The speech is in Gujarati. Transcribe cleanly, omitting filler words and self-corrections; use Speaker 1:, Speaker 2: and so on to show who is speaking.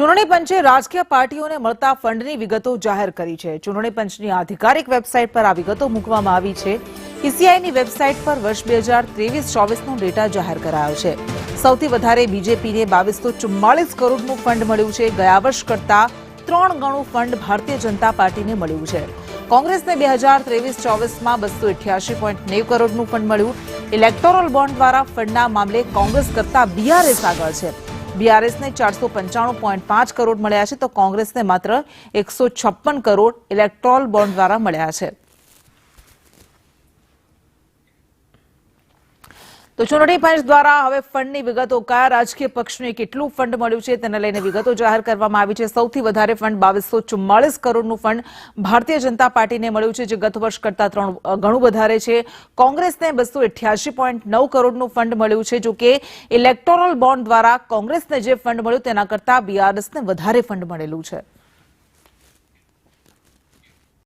Speaker 1: ચૂંટણી પંચે રાજકીય પાર્ટીઓને મળતા ફંડની વિગતો જાહેર કરી છે। ચૂંટણી પંચની આધિકારિક વેબસાઇટ પર આ વિગતો મૂકવામાં આવી છે। ઈસીઆઈની વેબસાઇટ પર વર્ષ 2023-24નો ડેટા જાહેર કરાયો છે। સૌથી વધારે બીજેપીને 2244 કરોડનું ફંડ મળ્યું છે। ગયા વર્ષ કરતા 3 ગણું ફંડ ભારતીય જનતા પાર્ટીને મળ્યું છે। કોંગ્રેસને 2023-24માં 288.90 કરોડનું ફંડ મળ્યું। ઇલેક્ટોરલ બોન્ડ દ્વારા ફંડના મામલે કોંગ્રેસ કરતા બીઆરએસ આગળ છે। બીઆરએસને 495.5 કરોડ મળ્યા છે તો કોંગ્રેસને માત્ર 156 કરોડ ઇલેક્ટોરલ બોન્ડ દ્વારા મળ્યા છે। તો ચૂંટણી પંચ દ્વારા હવે ફંડની વિગતો કયા રાજકીય પક્ષને કેટલું ફંડ મળ્યું છે તેને લઈને વિગતો જાહેર કરવામાં આવી છે। સૌથી વધારે ફંડ 2244 કરોડનું ફંડ ભારતીય જનતા પાર્ટીને મળ્યું છે, જે ગત વર્ષ કરતા 3 ગણું વધારે છે। કોંગ્રેસને 288.9 કરોડનું ફંડ મળ્યું છે। જો કે ઇલેક્ટોરલ બોન્ડ દ્વારા કોંગ્રેસને જે ફંડ મળ્યું તેના કરતા બીઆરએસને વધારે ફંડ મળેલું છે।